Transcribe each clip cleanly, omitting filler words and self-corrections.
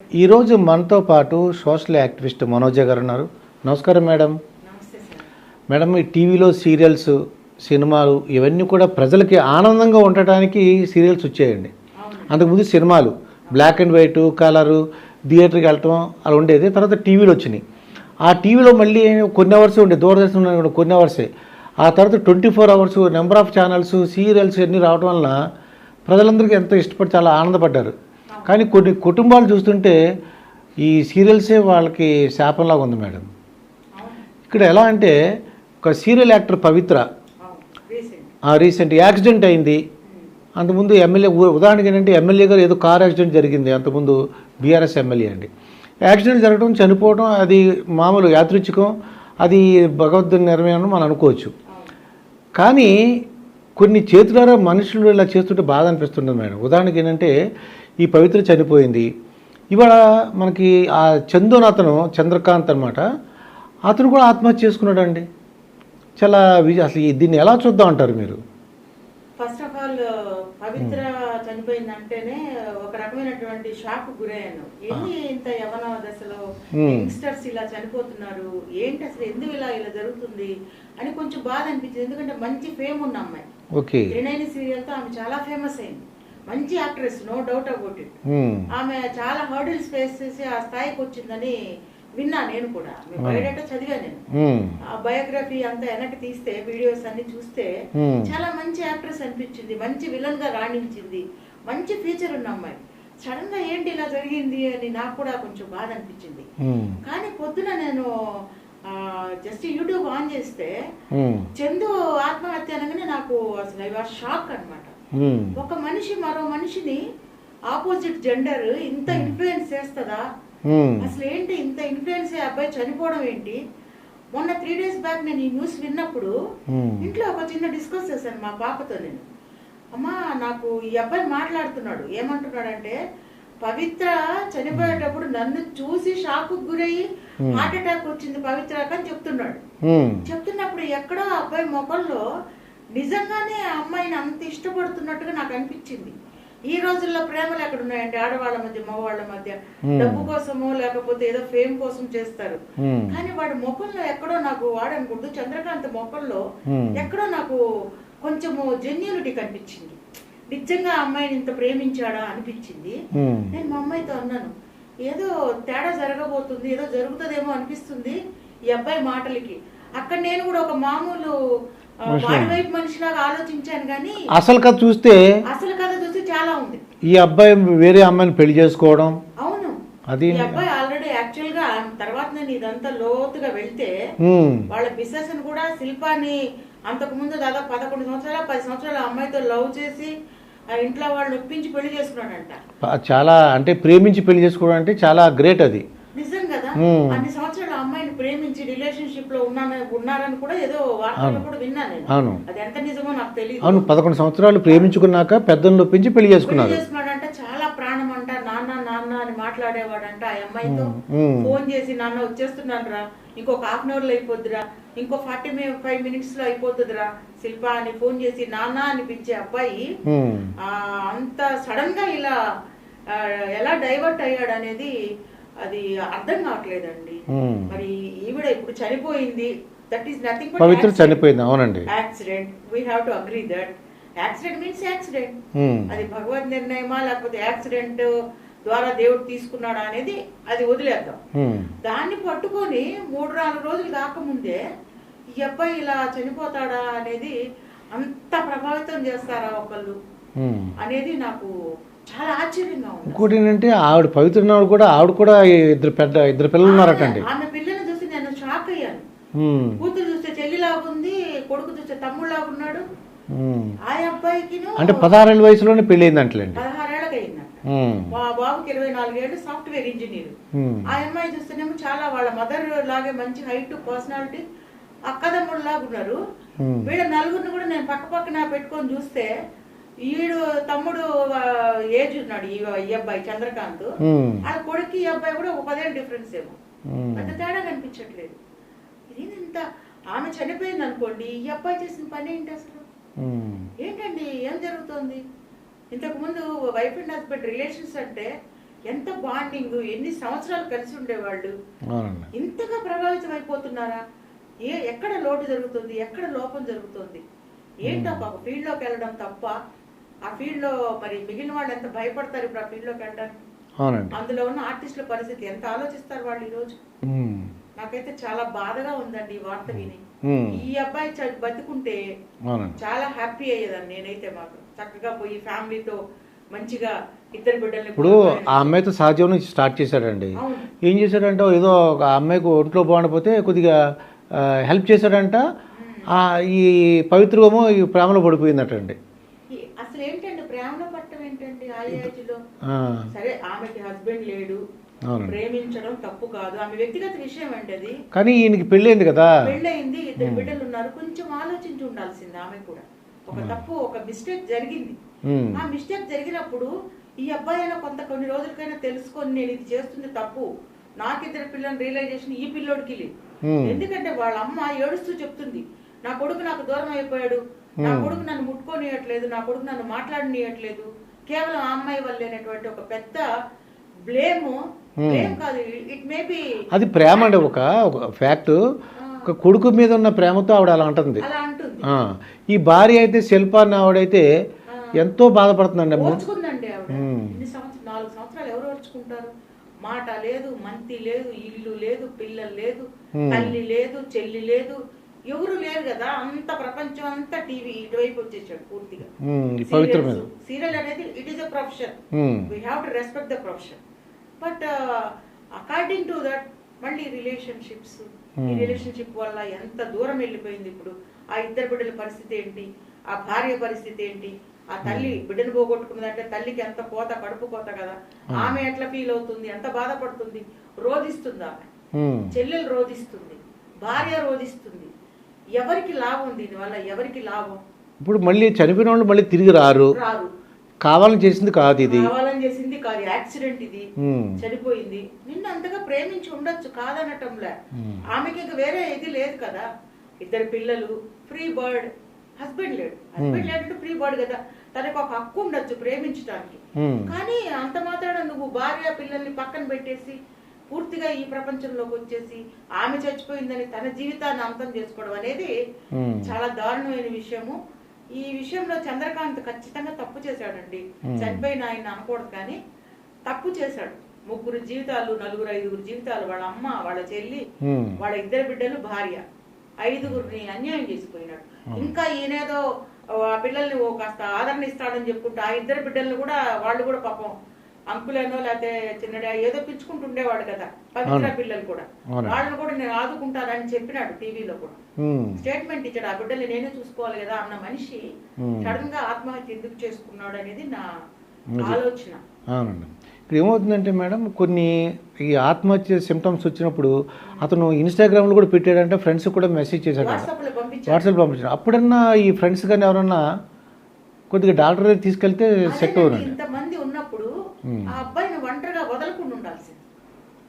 ఈరోజు మనతో పాటు సోషల్ యాక్టివిస్ట్ మనోజ గారు ఉన్నారు. నమస్కారం మేడం. మేడం, ఈ టీవీలో సీరియల్స్, సినిమాలు ఇవన్నీ కూడా ప్రజలకి ఆనందంగా ఉండటానికి సీరియల్స్ వచ్చాయండి. అంతకుముందు సినిమాలు బ్లాక్ అండ్ వైట్, కలరు, థియేటర్కి వెళ్ళటం అలా ఉండేది. తర్వాత టీవీలు వచ్చినాయి. ఆ టీవీలో మళ్ళీ కొన్ని అవర్స్ ఉండే, దూరదర్శన్ కూడా కొన్ని అవర్సే. ఆ తర్వాత 24 hours number of channels, serials అన్నీ రావడం వలన ప్రజలందరికీ ఎంతో ఇష్టపడి చాలా ఆనందపడ్డారు. కానీ కొన్ని కుటుంబాలు చూస్తుంటే ఈ సీరియల్సే వాళ్ళకి శాపంలాగా ఉంది మేడం. ఇక్కడ ఎలా అంటే, ఒక సీరియల్ యాక్టర్ పవిత్ర రీసెంట్ యాక్సిడెంట్ అయింది. అంతకుముందు ఎమ్మెల్యే, ఉదాహరణకి ఏంటంటే ఎమ్మెల్యే గారు ఏదో కార్ యాక్సిడెంట్ జరిగింది. అంతకుముందు బీఆర్ఎస్ ఎమ్మెల్యే అండి. యాక్సిడెంట్ జరగడం, చనిపోవడం అది మామూలు యాదృచ్ఛికం, అది భగవద్ నిర్ణయం మనం అనుకోవచ్చు. కానీ కొన్ని చేతులారా మనుషులు ఇలా చేస్తుంటే బాధ అనిపిస్తుంది మేడం. ఉదాహరణకి ఏంటంటే, ఈ పవిత్ర చనిపోయింది. ఇవాళ మనకి ఆ చందోన్ అతను, చంద్రకాంత్ అనమాట, అతను కూడా ఆత్మహత్య చేసుకున్నాడండి. చాలా అసలు దీన్ని ఎలా చూద్దాం అంటారు మీరు? ఫస్ట్ ఆఫ్ ఆల్ పవిత్ర చనిపోయిందంటేనే ఒక రకమైనటువంటి షాక్ గురయ్యాను. ఏంటి ఇంత యవన దశలో యంగ్స్టర్స్ ఇలా చనిపోతున్నారు, ఏంటి అసలు ఎందుకు ఇలా జరుగుతుంది అని కొంచెం బాధ అనిపించింది. ఎందుకంటే మంచి ఫేమ్ ఉన్న అమ్మాయి, త్రినయని సీరియల్ తో ఆమె చాలా ఫేమస్ అయింది. మంచి actress, no doubt about it. ఆమె చాలా హర్డిల్స్ ఫేస్ చేసి ఆ స్థాయికి వచ్చిందని విన్నా. నేను కూడా బయోడేటా చదివా. నేను ఆ బయోగ్రఫీ అంతా వెనక్కి తీస్తే, వీడియోస్ అన్ని చూస్తే చాలా మంచి యాక్ట్రెస్ అనిపించింది. మంచి విలన్ గా రాణించింది. మంచి ఫీచర్ ఉన్న అమ్మాయి. సడన్ గా ఏంటి ఇలా జరిగింది అని నాకు కూడా కొంచెం బాధ అనిపించింది. కానీ పొద్దున నేను జస్ట్ యూట్యూబ్ ఆన్ చేస్తే చందు ఆత్మహత్య అనగానే నాకు అసలు ఐ వాస్ షాక్ అన్నమాట. ఒక మనిషి మరో మనిషిని, ఆపోజిట్ జెండర్ ఇంత ఇన్ఫ్లుయెన్స్ చేస్తుందా? అసలు ఏంటి ఇంత ఇన్ఫ్లుయెన్స్? అబ్బాయి చనిపోవడం ఏంటి? మొన్న 3 days బ్యాక్ నేను ఈ న్యూస్ విన్నప్పుడు ఇంట్లో ఒక చిన్న డిస్కస్ చేశాను మా పాపతో. నేను, అమ్మా నాకు ఈ అబ్బాయి మాట్లాడుతున్నాడు, ఏమంటున్నాడంటే, పవిత్ర చనిపోయేటప్పుడు నన్ను చూసి షాక్ గురయ్యి హార్ట్ అటాక్ వచ్చింది పవిత్రకి అని చెప్తున్నాడు. చెప్తున్నప్పుడు ఎక్కడో అబ్బాయి మొక్కల్లో నిజంగానే ఆ అమ్మాయిని అంత ఇష్టపడుతున్నట్టుగా నాకు అనిపించింది. ఈ రోజుల్లో ప్రేమలు ఎక్కడ ఉన్నాయంటే, ఆడవాళ్ళ మధ్య మగవాళ్ళ మధ్య డబ్బు కోసమో లేకపోతే ఏదో ఫేమ్ కోసం చేస్తారు. కానీ వాడి మొక్కల్లో ఎక్కడో నాకు, వాడనుకుంటూ చంద్రకాంత్ మొక్కల్లో ఎక్కడో నాకు కొంచెము జెన్యూనిటీ కనిపించింది. నిజంగా ఆ అమ్మాయిని ఇంత ప్రేమించాడా అనిపించింది. నేను మా అమ్మాయితో అన్నాను, ఏదో తేడా జరగబోతుంది, ఏదో జరుగుతుందేమో అనిపిస్తుంది ఈ అబ్బాయి మాటలకి. అక్కడ నేను కూడా ఒక మామూలు వాడి వైపు మనిషిలాగా ఆలోచించాను. కానీ అసలు కథ చూస్తే చాలా ఉంది. ఈ అబ్బాయి వేరే అమ్మాయిని పెళ్లి చేసుకోవడం, అవును, అది ఈ అబ్బాయి ఆల్రెడీ యాక్చువల్ గా తర్వాత నేను ఇదంతా లోతుగా వెళ్తే వాళ్ళ బిజినెస్ కూడా, శిల్పాన్ని అంతకు ముందు దాదాపు 11 సంవత్సరాలు 10 సంవత్సరాలు అమ్మాయితో లవ్ చేసి ఆ ఇంట్లో వాళ్ళు ఒప్పించి పెళ్లి చేసుకున్నాడంట. చాలా అంటే ప్రేమించి పెళ్లి చేసుకోవడం అంటే చాలా గ్రేట్. అది నిజం కదా. అన్ని సంవత్సరాలు అమ్మాయిని ప్రేమించి రిలేషన్షిప్ లో ఉన్నారని కూడా ఏదో వార్తలు కూడా విన్నాను నేను. అవును, అది ఎంత నిజమో నాకు తెలియదు. అవును, 11 సంవత్సరాలు ప్రేమించుకున్నాక పెద్దలను ఒప్పించి పెళ్లి చేసుకున్నాడంట. చాలా ప్రాణం అంట, నాన్న నాన్న అని మాట్లాడేవాడంట. ఆ అమ్మాయితో ఫోన్ చేసి, నాన్న వచ్చేస్తున్నాను రా, ఇంకొక 1/2 hour లో అయిపోద్దిరా, ఇంకో 45 minutes లో అయిపోతుందిరా శిల్ప అని ఫోన్ చేసి నాన్న అనిపించే అబ్బాయి అంత సడన్ గా ఇలా ఎలా డైవర్ట్ అయ్యాడు అనేది అది అర్థం కావట్లేదండి. మరి ఈవిడ ఇప్పుడు చనిపోయింది, దట్ ఈస్ నథింగ్ బట్ పవిత్ర చనిపోయింది. అవునండి, accident. We have to agree that accident means accident. అది భగవద్ నిర్ణయమా లేకపోతే యాక్సిడెంట్ ద్వారా దేవుడు తీసుకున్నాడా అనేది అది వదిలేద్దాం. దాన్ని పట్టుకొని 3-4 రోజులు కాకముందే ఈ అబ్బాయి ఇలా చనిపోతాడా అనేది, అంత ప్రభావితం చేస్తారా ఒకళ్ళు అనేది నాకు చాలా ఆశ్చర్యంగా ఉంది. ఇంకోటి ఏంటంటే, ఆవిడ పవిత్ర ఆవిడ కూడా ఇద్దరు పిల్లలు ఉన్నారటండి. ఆమె పిల్లల్ని చూసి నేను షాక్ అయ్యాను. కూతురు చూస్తే చెల్లిలాగుంది, కొడుకు చూస్తే తమ్ముళ్ళలాగున్నాడు. ఆ అబ్బాయికి అంటే 16 ఏళ్ళ వయసులోనే పెళ్లి అయిందంటలేండి. 16 ఏళ్ళకి అయిందంట. మా బాబుకి 24 ఏళ్ళు, సాఫ్ట్వేర్ ఇంజనీర్. ఆ అమ్మాయి చూస్తేనేమో చాలా వాళ్ళ మదర్ లాగే మంచి హైట్, పర్సనాలిటీ, అక్కదమ్ముళ్ళలాగా ఉన్నారు. వీళ్ళ నలుగురిని కూడా నేను పక్క పక్కన పెట్టుకొని చూస్తే, ఈడు తమ్ముడు ఏజ్ ఉన్నాడు ఈ అబ్బాయి చంద్రకాంత్, ఆ కొడుకు ఈ అబ్బాయి కూడా ఒక 10 ఏళ్ళ డిఫరెన్స్ ఏమో, పెద్ద తేడా కనిపించట్లేదు. ఇది ఇంత ఆమె చనిపోయింది అనుకోండి, ఈ అబ్బాయి చేసిన పని ఏంటి అసలు? ఏంటండి ఏం జరుగుతోంది? ఇంతకు ముందు వైఫ్ అండ్ హస్బెండ్ రిలేషన్స్ అంటే ఎంత బాండింగ్, ఎన్ని సంవత్సరాలు కలిసి ఉండేవాళ్ళు, అవునండి. ఇంతగా ప్రభావితం అయిపోతున్నారా? ఎక్కడ లోటు జరుగుతుంది, ఎక్కడ లోపం జరుగుతుంది? ఏంటో ఒక ఫీల్డ్లోకి వెళ్ళడం తప్ప, ఆ ఫీల్డ్లో మరి మిగిలిన వాళ్ళు ఎంత భయపడతారు ఇప్పుడు ఆ ఫీల్డ్లోకి వెళ్ళడానికి. అవునండి. అందులో ఉన్న ఆర్టిస్టుల పరిస్థితి ఎంత ఆలోచిస్తారు వాళ్ళు ఈరోజు. నాకైతే చాలా బాధగా ఉందండి ఈ వార్త విని. ఈ అబ్బాయి బతుకుంటే చాలా హ్యాపీ అయ్యేదాన్ని నేనైతే. మాకు చక్కగా పోయి ఫ్యామిలీతో మంచిగా ఇద్దరు బిడ్డల్ని. ఇప్పుడు ఆ అమ్మాయితో సహజీవనం స్టార్ట్ చేశాడండి. ఏం చేశాడంటే ఏదో ఒక అమ్మాయికి ఒంట్లో బాగుండకపోతే కొద్దిగా హెల్ప్ చేశాడంట. ఈ పవిత్రమో ఈ ప్రేమలో పడిపోయిందటండి. అసలు ఏంటండి ప్రేమలో పట్టడం ఏంటండి ఆ ఏజ్ లో? సరే ఆమెకి హస్బెండ్ లేడు, ప్రేమించడం తప్పు కాదు, ఆమె వ్యక్తిగత విషయం అంటే అది. కానీ ఈయనకి పెళ్ళైంది కదా, పెళ్ళయింది, ఇద్దరు బిడ్డలు ఉన్నారు. కొంచెం ఆలోచించి ఉండాల్సింది ఆమె కూడా. ఒక తప్పు, ఒక మిస్టేక్ జరిగింది. ఆ మిస్టేక్ జరిగినప్పుడు ఈ అబ్బాయి అయినా కొన్ని రోజులకైనా తెలుసుకొని నేను ఇది చేస్తుంది తప్పు, నాకిద్దరు పిల్లలు రియలైజేషన్ ఈ పిల్లోడికి లేదు. ఎందుకంటే వాళ్ళ అమ్మ ఏడుస్తూ చెప్తుంది, నా కొడుకు నాకు దూరం అయిపోయాడు, నా కొడుకు నన్ను ముట్టుకోనియట్లేదు, నా కొడుకు నన్ను మాట్లాడనియట్లేదు, కేవలం ఆ అమ్మాయి వల్లేనటువంటి ఒక పెద్ద బ్లేమ్ కాదు, ఇట్ మే బి అది ప్రేమ అండి. ఒక ఫ్యాక్ట్, ఒక కొడుకు మీద ఉన్న ప్రేమతో ఆవిడ అలా అంటుంది. ఈ భార్య అయితే శిల్ప అన్న ఆవిడైతే ఎంతో బాధపడుతుందండి. ఓర్చుకుందండి ఆవిడ. 4 సంవత్సరాలు ఎవరు ఓర్చుకుంటారు? మాట లేదు, మంతి లేదు, ఇల్లు లేదు, పిల్లలు లేదు, తల్లి లేదు, చెల్లి లేదు, ఎవరు లేరు కదా. అంత ప్రపంచం అంతా టీవీ ఇటువైపు వచ్చేసాడు పూర్తిగా. సీరియల్ అనేది it is a profession, we have to respect the profession. But according to that మళ్ళీ రిలేషన్షిప్స్, ఈ రిలేషన్షిప్ వల్ల ఎంత దూరం వెళ్ళిపోయింది ఇప్పుడు. ఆ ఇద్దరు బిడ్డల పరిస్థితి ఏంటి, ఆ భార్య పరిస్థితి ఏంటి, ఆ తల్లి బిడ్డను పోగొట్టుకున్నదంటే తల్లికి ఎంత కోత, కడుపు కోత కదా. ఆమె ఎట్లా ఫీల్ అవుతుంది, ఎంత బాధపడుతుంది, రోధిస్తుంది ఆమె, చెల్లెలు రోధిస్తుంది, భార్య రోధిస్తుంది. ఎవరికి లాభం దీనివల్ల? ఎవరికి లాభం? ఇప్పుడు మళ్ళీ చనిపోయిన వాళ్ళు మళ్ళీ తిరిగి రారు. కావాలని చేసింది కాదు, ఇది కావాలని చేసింది కాదు, యాక్సిడెంట్ ఇది, చనిపోయింది. నిన్ను అంతగా ప్రేమించి ఉండొచ్చు, కాదనటంలే. ఆమెకి ఇంకా వేరే ఇది లేదు కదా, ఇద్దరు పిల్లలు, ఫ్రీ బర్డ్. హస్బెండ్ లేడు, ఫ్రీ బర్డ్ కదా, తనకు ఒక హక్కు ఉండొచ్చు ప్రేమించడానికి. కానీ అంత మాత్రాన నువ్వు భార్య పిల్లల్ని పక్కన పెట్టేసి పూర్తిగా ఈ ప్రపంచంలోకి వచ్చేసి ఆమె చచ్చిపోయిందని తన జీవితాన్ని అంతం చేసుకోవడం అనేది చాలా దారుణమైన విషయము. ఈ విషయంలో చంద్రకాంత్ ఖచ్చితంగా తప్పు చేశాడండి. చనిపోయిన ఆయన అనకూడదు, కానీ తప్పు చేశాడు. 3 జీవితాలు, 4, 5 జీవితాలు, వాళ్ళ అమ్మ, వాళ్ళ చెల్లి, వాళ్ళ ఇద్దరు బిడ్డలు, భార్య, 5గురిని అన్యాయం చేసిపోయినాడు. ఇంకా ఈయనేదో ఆ పిల్లల్ని కాస్త ఆదరణ ఇస్తాడని చెప్పుకుంటూ ఆ ఇద్దరు బిడ్డలను కూడా వాళ్ళు కూడా పాపం అంకులేనో లేకపోతే చిన్నడా ఏదో పిచ్చుకుంటుండేవాడు కదా. పవిత్ర పిల్లలు కూడా, వాళ్ళని కూడా నేను ఆదుకుంటానని చెప్పినాడు టీవీలో కూడా, స్టేట్మెంట్ ఇచ్చాడు. ఆ బిడ్డల్ని నేనే చూసుకోవాలి కదా అన్న మనిషి సడన్ గా ఆత్మహత్య ఎందుకు చేసుకున్నాడు అనేది నా ఆలోచన. అవునండి. ఇప్పుడు ఏమవుతుందంటే మేడం, కొన్ని ఈ ఆత్మహత్య సిమ్టమ్స్ వచ్చినప్పుడు అతను ఇన్స్టాగ్రామ్లో కూడా పెట్టాడంటే ఫ్రెండ్స్ కూడా మెసేజ్ చేశాడు, వాట్సాప్ పంపించాడు. అప్పుడన్నా ఈ ఫ్రెండ్స్ కానీ ఎవరన్నా కొద్దిగా డాక్టర్ దగ్గర తీసుకెళ్తే సెట్ అవునండి. ఇంతమంది ఉన్నప్పుడు ఆ అబ్బాయిని ఒంటరిగా వదలకుండా ఉండాల్సింది.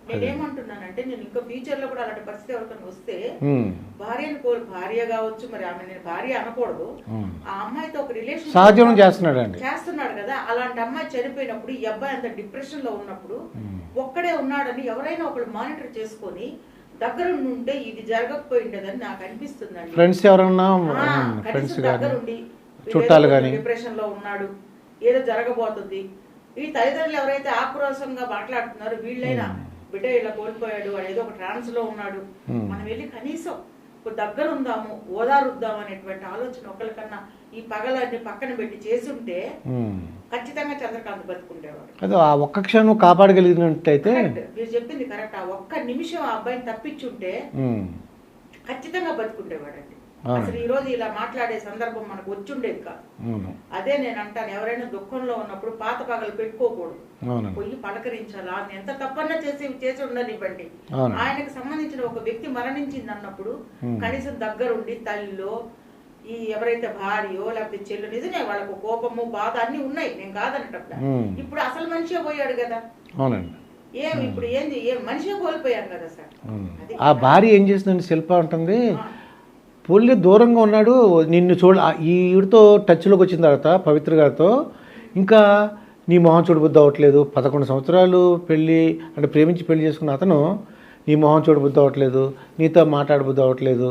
నేనేమంటున్నానంటే, నేను ఇంకా ఫ్యూచర్ లో కూడా అలాంటి పరిస్థితి ఎవరికైనా వస్తే భార్య కావచ్చు, మరి ఆమె నేను భార్య అనకూడదు, ఆ అమ్మాయితో ఒక రిలేషన్ సహజీవనం చేస్తున్నాడు కదా. అలాంటి అమ్మాయి చనిపోయినప్పుడు ఈ అబ్బాయి అంత డిప్రెషన్ లో ఉన్నప్పుడు ఒక్కడే ఉన్నాడని ఎవరైనా ఒకళ్ళు మానిటర్ చేసుకొని దగ్గర ఉంటే ఇది జరగకపోయిండదని నాకు అనిపిస్తుందండి. ఫ్రెండ్స్ ఎవరన్నా దగ్గరుండి చుట్టాలు కానీ డిప్రెషన్ లో ఉన్నాడు, ఏదో జరగబోతుంది, ఈ తల్లిదండ్రులు ఎవరైతే ఆక్రోశంగా మాట్లాడుతున్నారో వీళ్ళైనా బిడ్డ ఇలా కోల్పోయాడు, ఏదో ఒక ట్రాన్స్ లో ఉన్నాడు, మనం వెళ్ళి కనీసం దగ్గర ఉందాము, ఓదారుద్దాము అనేటువంటి ఆలోచన ఒకరికన్నా ఈ పగలన్నీ పక్కన పెట్టి చేసుంటే ఖచ్చితంగా చంద్రకాంత్ బతుకుండేవాడు. అదే ఆ ఒక్క క్షణం కాపాడగలిగినట్టయితే మీరు చెప్పింది కరెక్ట్. ఆ ఒక్క నిమిషం ఆ అబ్బాయిని తప్పించుంటే ఖచ్చితంగా బతుకుండేవాడండి. అసలు ఈ రోజు ఇలా మాట్లాడే సందర్భం మనకు వచ్చుండేది కాదు. అదే నేను అంటాను, ఎవరైనా దుఃఖంలో ఉన్నప్పుడు పాత పగలు పెట్టుకోకూడదు, పోయి పలకరించాలా. ఎంత తప్పన్నా చేసి ఉండనివ్వండి. ఆయనకు సంబంధించిన ఒక వ్యక్తి మరణించింది అన్నప్పుడు కనీసం దగ్గరుండి తల్లిలో ఈ ఎవరైతే భార్యో లేకపోతే చెల్లు, నిజమే వాళ్ళకు కోపము బాధ అన్ని ఉన్నాయి, నేను కాదనటప్పుడు. ఇప్పుడు అసలు మనిషే పోయాడు కదా, ఇప్పుడు ఏం మనిషే కోల్పోయాం కదా సార్. ఆ భార్య ఏం చేస్తుందండి, శిల్ప ఉంటుంది, పోలీ దూరంగా ఉన్నాడు, నిన్ను ఈవిడితో టచ్లోకి వచ్చిన తర్వాత పవిత్ర గారితో ఇంకా నీ మొహం చూడబుద్ధి అవ్వట్లేదు, 11 సంవత్సరాలు పెళ్ళి అంటే ప్రేమించి పెళ్లి చేసుకున్న అతను నీ మొహం చూడబుద్ధి అవ్వట్లేదు, నీతో మాట్లాడబుద్ధి అవ్వట్లేదు.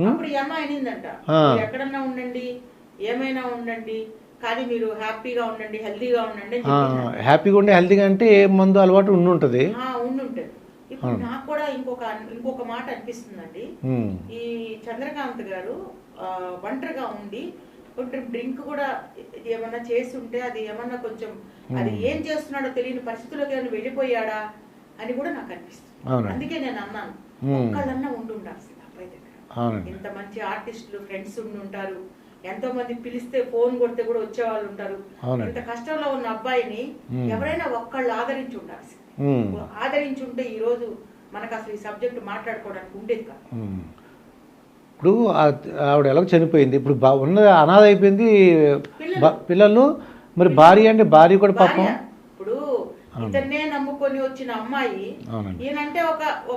అప్పుడు ఈ అమ్మాయి అనిందంట, మీరు ఎక్కడన్నా ఉండండి, ఏమైనా ఉండండి, కానీ మీరు హ్యాపీగా ఉండండి, హెల్తీగా ఉండండి. హ్యాపీగా ఉండే హెల్తీగా అంటే ఏ మందు అలవాటు ఉండుంటది. ఇప్పుడు నాకు కూడా ఇంకొక మాట అనిపిస్తుందండి. ఈ చంద్రకాంత్ గారు ఒంటరిగా ఉండి కొంచెం డ్రింక్ కూడా ఏమన్నా చేసి ఉంటే అది ఏమన్నా కొంచెం అది ఏం చేస్తున్నాడో తెలియని పరిస్థితుల్లోకి ఏమైనా వెళ్ళిపోయాడా అని కూడా నాకు అనిపిస్తుంది. అందుకే నేను అన్నాను, ఒక్కళ్ళన్నా ఉండుండాల్సింది అబ్బాయి దగ్గర. ఇంత మంచి ఆర్టిస్టులు ఫ్రెండ్స్ ఉండుంటారు, ఎంతో మంది పిలిస్తే ఫోన్ కొడితే కూడా వచ్చే వాళ్ళు ఉంటారు. ఇంత కష్టంలో ఉన్న అబ్బాయిని ఎవరైనా ఒక్కళ్ళు ఆదరించి ఉండాల్సింది. ఆదరించి ఉంటే ఈ రోజు మనకు అసలు ఈ సబ్జెక్ట్ మాట్లాడుకోవడానికి ఉండేది కాదు. ఇప్పుడు ఆవిడ ఎలా చనిపోయింది, ఇప్పుడు ఉన్న అనాథ అయిపోయింది పిల్లలు. మరి భార్య అంటే భార్య కూడా పాపం ఇప్పుడు ఇతన్నే నమ్ముకొని వచ్చిన అమ్మాయి ఈయనంటే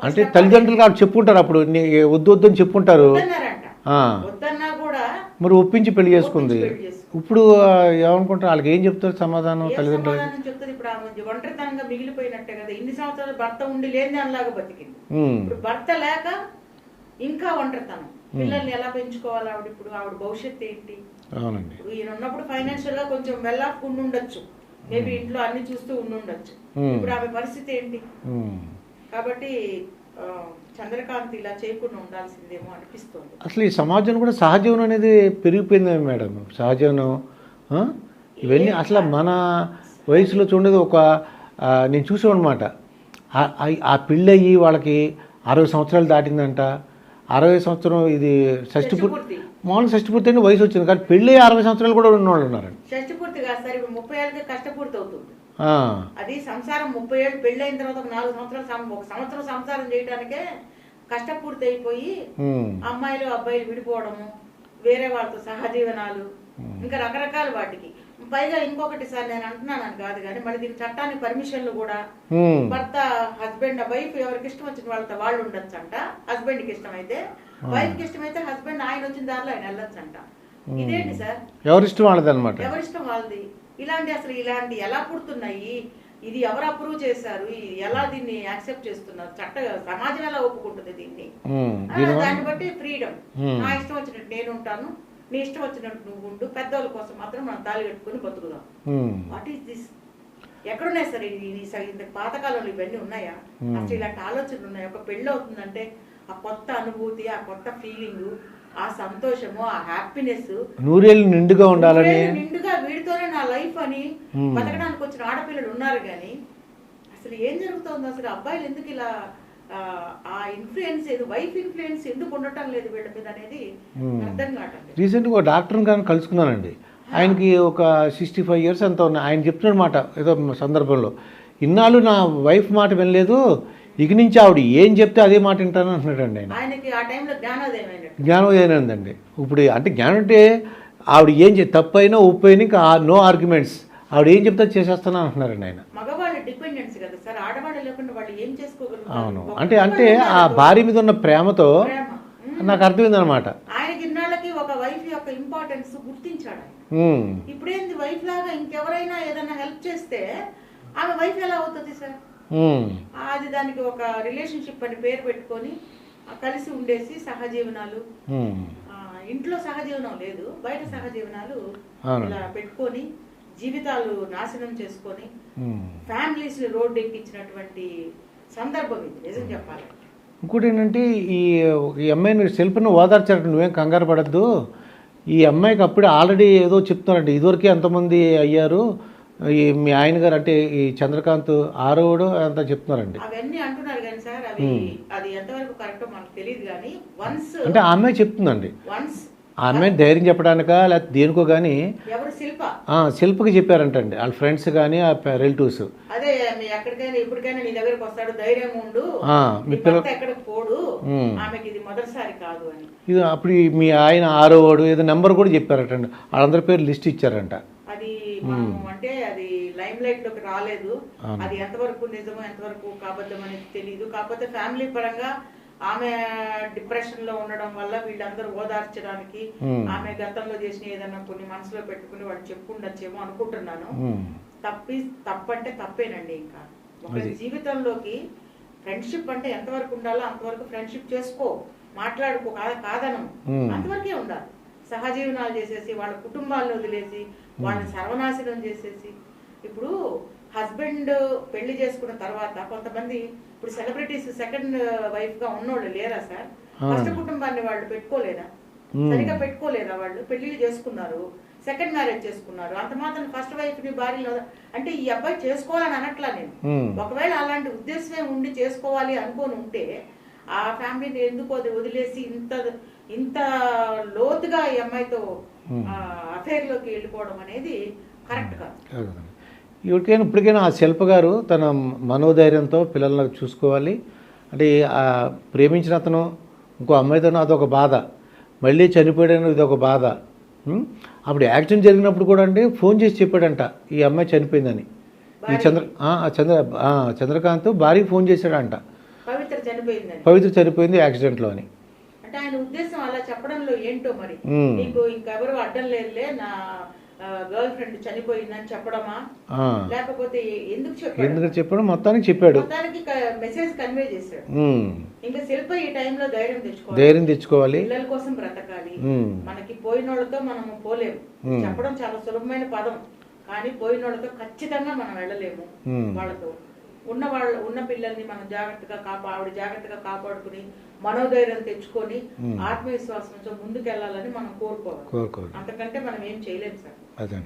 అంటే తల్లిదండ్రులు ఆవిడ చెప్పుకుంటారు, అప్పుడు వద్దు వద్దు అని చెప్పుకుంటారు, వద్దన్నా కూడా మరి ఒప్పించి పెళ్లి చేసుకుంది. ఇప్పుడు ఏమనుకుంటారు, వాళ్ళకి ఏం చెప్తారు సమాధానం తల్లిదండ్రులు? చెప్తారు ఇప్పుడు ఆమె ఒంటరితనంగా మిగిలిపోయినట్టే కదా. ఇన్ని సంవత్సరాలు భర్త ఉండి లేని దానిలాగా బతికింది. ఇప్పుడు భర్త లేక ఇంకా ఒంటరితనం, పిల్లల్ని ఎలా పెంచుకోవాలి ఆవిడ? ఇప్పుడు ఆవిడ భవిష్యత్తు ఏంటి? ఇప్పుడు ఈయన ఉన్నప్పుడు ఫైనాన్షియల్ గా కొంచెం వెల్ ఆఫ్ ఉండుండొచ్చు, మేబీ ఇంట్లో అన్ని చూస్తూ ఉండుండొచ్చు. ఇప్పుడు ఆమె పరిస్థితి ఏంటి? కాబట్టి చంద్రకాంత్ ఇలా చేయకుండా ఉండాల్సిందేమో అనిపిస్తుంది. అసలు ఈ సమాజం కూడా సహజీవనం అనేది పెరిగిపోయింది మేడం. సహజీవనం ఇవన్నీ అసలు మన వయసులో చూడేది ఒక నేను చూసాను అనమాట. ఆ పెళ్ళయ్యి వాళ్ళకి 60 సంవత్సరాలు దాటిందంట. 60 సంవత్సరం ఇది షష్టిపూర్తి, మామూలు షష్టిపూర్తి అంటే వయసు వచ్చింది, కానీ పెళ్ళి 60 సంవత్సరాలు కూడా ఉన్న వాళ్ళు ఉన్నారు. షష్టిపూర్తి కాదు సార్, ఇప్పుడు 30 ఏళ్ళకి కష్టపూర్తి అవుతుంది. అది సంసారం 30 ఏళ్ళు పెళ్ళైన తర్వాత ఒక 4 సంవత్సరాలు ఒక సంవత్సరం సంసారం చేయడానికే కష్టపూర్తి అయిపోయి అమ్మాయిలు అబ్బాయిలు విడిపోవడము, వేరే వాళ్ళతో సహజీవనాలు, ఇంకా రకరకాల వాటికి. పైగా ఇంకొకటి సార్, నేను అంటున్నాను కాదు కానీ మళ్ళీ దీని చట్టానికి పర్మిషన్లు కూడా భర్త హస్బెండ్ వైఫ్ ఎవరికి ఇష్టం వచ్చిన వాళ్ళతో వాళ్ళు ఉండొచ్చు అంట. హస్బెండ్ కి ఇష్టమైతే వైఫ్ కి ఇష్టమైతే హస్బెండ్ ఆయన వచ్చిన దారిలో ఆయన వెళ్ళొచ్చు అంట. ఇదేంటి సార్, ఎవరిష్టం వాళ్ళది అనమాట, ఎవరిష్టం వాళ్ళది. ఇలాంటి ఎలా పుడుతున్నాయి? ఇది ఎవరు అప్రూవ్ చేశారు? ఎలా దీన్ని యాక్సెప్ట్ చేస్తున్నారు? సమాజం ఎలా ఒప్పుకుంటుంది దీన్ని? దాన్ని బట్టి ఫ్రీడమ్, నా ఇష్టం వచ్చినట్టు నేను ఉంటాను, నీ ఇష్టం వచ్చినట్టు నువ్వు ఉండు, పెద్దవాళ్ళ కోసం మాత్రం మనం తాళి కట్టుకుని బతుకుదాం. What is this? ఎక్కడున్నాయి సార్ ఇంత పాతకాలంలో ఇవన్నీ ఉన్నాయా? అసలు ఇలాంటి ఆలోచనలు ఉన్నాయి? ఒక పెళ్ళి అవుతుందంటే ఆ కొత్త అనుభూతి, ఆ కొత్త ఫీలింగ్, ఆ సంతోషము, ఆ హ్యాపీనెస్, నూరేళ్ళు నిండుగా ఉండాలని, నిండుగా వీడితోనే నా లైఫ్ అని బతకడానికి వచ్చిన ఆడపిల్లలు ఉన్నారు. కానీ అసలు ఏం జరుగుతుంది? అసలు అబ్బాయిలు ఎందుకు ఇలా ఆ ఇన్ఫ్లుయెన్స్ వైఫ్ ఇన్ఫ్లుయెన్స్ ఎందుకు ఉండటం లేదు వీళ్ళ మీద అనేది అర్థం కావట్లేదు. రీసెంట్గా ఒక డాక్టర్ని కానీ కలుసుకున్నానండి. ఆయనకి ఒక 65 years అంత ఉన్నాయి. ఆయన చెప్తున్నమాట ఏదో సందర్భంలో, ఇన్నాళ్ళు నా వైఫ్ మాట వినలేదు, ఇక నుంచి ఆవిడ ఏం చెప్తే అదే మాట వింటాను అంటున్నాడండి ఆయన. ఆయనకి ఆ టైంలో జ్ఞానోదయం అయిందండి. ఇప్పుడు అంటే జ్ఞానం అంటే ఆవిడ ఏం తప్పు అయినా ఉప్పు అయినా ఇంకా నో ఆర్గ్యుమెంట్స్, ఆవిడ ఏం చెప్తే చేసేస్తాను అంటున్నారండి ఆయన. అవును, అంటే ఆ భార్య మీద ఉన్న ప్రేమతో నాకు అర్థమైంది అనమాట. ఆయనకి ఇన్నాళ్ళకి ఒక వైఫ్ యొక్క ఇంపార్టెన్స్ గుర్తించాడు. ఇప్పుడేంది వైఫ్ లాగా ఇంకెవరైనా ఏదైనా హెల్ప్ చేస్తే ఆమె వైఫ్ ఎలా అవుతుంది సార్? అది దానికి ఒక రిలేషన్షిప్ అని పేరు పెట్టుకొని కలిసి ఉండేసి సహజీవనాలు, ఇంట్లో సహజీవనం లేదు, బయట సహజీవనాలు ఇలా పెట్టుకొని జీవితాలు నాశనం చేసుకొని ఫ్యామిలీస్ రోడ్డు ఎక్కించినటువంటి సందర్భం ఇది నిజం చెప్పాలంటే. ఇంకోటి ఏంటంటే ఈ అమ్మాయిని సెల్ఫ్ను ఓదార్చారంటే నువ్వేం కంగారు పడద్దు, ఈ అమ్మాయికి అప్పుడే ఆల్రెడీ ఏదో చెప్తున్నారంటే ఇదివరకే ఎంతమంది అయ్యారు, మీ ఆయన గారు అంటే ఈ చంద్రకాంత్ ఆరోడు అంతా చెప్తున్నారండి. అవన్నీ అంటున్నారు కానీ సార్ అది ఎంతవరకు కరెక్టో మనకు తెలియదు. కానీ వన్స్ అంటే ఆ అమ్మాయి చెప్తుందండి, ఆ అమ్మాయి ధైర్యం చెప్పడానికా లేకపోతే దేనికో కానీ శిల్పకి చెప్పారంటండి వాళ్ళ ఫ్రెండ్స్ కానీ ఆ రిలేటివ్స్. అదే ఎక్కడికైనా ఇప్పటికైనా నీ దగ్గరకు వస్తాడు, ధైర్యం ఉండు, ఎక్కడికి పోడు, ఆమెకి ఇది మొదటిసారి కాదు అని. ఇది అప్పుడు మీ ఆయన ఆరోవాడు ఏదో నెంబర్ కూడా చెప్పారటండి, వాళ్ళందరి పేరు లిస్ట్ ఇచ్చారంట. అది అంటే అది లైమ్ లైట్ లోకి రాలేదు, అది ఎంతవరకు నిజమో ఎంతవరకు అబద్ధం అనేది తెలియదు. కాకపోతే ఫ్యామిలీ పరంగా ఆమె డిప్రెషన్ లో ఉండడం వల్ల వీళ్ళందరూ ఓదార్చడానికి ఆమె గతంలో చేసిన ఏదన్నా కొన్ని మనసులో పెట్టుకుని వాళ్ళు చెప్పుకుండొచ్చేమో అనుకుంటున్నాను. తప్పంటే తప్పేనండి. ఇంకా ఒక అది. జీవితంలోకి ఫ్రెండ్షిప్ అంటే ఎంతవరకు ఉండాలో అంతవరకు ఫ్రెండ్షిప్ చేసుకో, మాట్లాడుకో, కాదనం, అంతవరకే ఉండాలి. సహజీవనాలు చేసేసి వాళ్ళ కుటుంబాలను వదిలేసి వాళ్ళని సర్వనాశనం చేసేసి, ఇప్పుడు హస్బెండ్ పెళ్లి చేసుకున్న తర్వాత కొంతమంది ఇప్పుడు సెలబ్రిటీస్ సెకండ్ వైఫ్ గా ఉన్నోళ్ళు లేరా సార్? ఫస్ట్ కుటుంబాన్ని వాళ్ళు పెట్టుకోలేదా? సరిగా పెట్టుకోలేదా? వాళ్ళు పెళ్లిళ్ళు చేసుకున్నారు, సెకండ్ మ్యారేజ్ చేసుకున్నారు, అంత మాత్రం ఫస్ట్ వైఫ్ ని భార్యలో అంటే ఈ అబ్బాయి చేసుకోవాలని అనట్లా నేను. ఒకవేళ అలాంటి ఉద్దేశమే ఉండి చేసుకోవాలి అనుకోని ఉంటే ఆ ఫ్యామిలీని ఎందుకు వదిలేసి ఇంత లోతుగా ఈ అమ్మాయితో అఫైర్ లోకి వెళ్ళిపోవడం అనేది కరెక్ట్ కాదు. ఇప్పటికైనా ఆ శిల్ప గారు తన మనోధైర్యంతో పిల్లలను చూసుకోవాలి. అంటే ఆ ప్రేమించిన అతను ఇంకో అమ్మాయితోనూ అదొక బాధ, మళ్ళీ చనిపోయాడని ఇదొక బాధ. అప్పుడు యాక్సిడెంట్ జరిగినప్పుడు కూడా అండి ఫోన్ చేసి చెప్పాడంట ఈ అమ్మాయి చనిపోయిందని. ఈ చంద్రకాంత్ భార్యకి ఫోన్ చేశాడంట, పవిత్ర చనిపోయింది యాక్సిడెంట్లో అని. అంటే ఆయన ఉద్దేశం అలా చెప్పడంలో ఏంటో మరి, నీకు ఇంకెవరు అడ్డం లేదులే, నా గర్ల్ ఫ్రెండ్ చనిపోయిందని చెప్పడమా, లేకపోతే ఎందుకు చెప్పడం మొత్తానికి చెప్పాడు, మొత్తానికి మెసేజ్ కన్వే చేశాడు. ఇంకా శిల్ప ఈ టైంలో ధైర్యం తెచ్చుకోవాలి, పిల్లల కోసం బ్రతకాలి. మనకి పోయినోళ్ళతో మనం పోలేము, చెప్పడం చాలా సులభమైన పదం, కానీ పోయినోళ్ళతో ఖచ్చితంగా మనం వెళ్ళలేము. వాళ్ళతో ఉన్న పిల్లల్ని మనం ఆవిడ జాగ్రత్తగా కాపాడుకుని మనోధైర్యం తెచ్చుకొని ఆత్మవిశ్వాసంతో ముందుకెళ్లాలని మనం కోరుకోవాలి. అంతకంటే మనం ఏం చేయలేము సార్. అదే.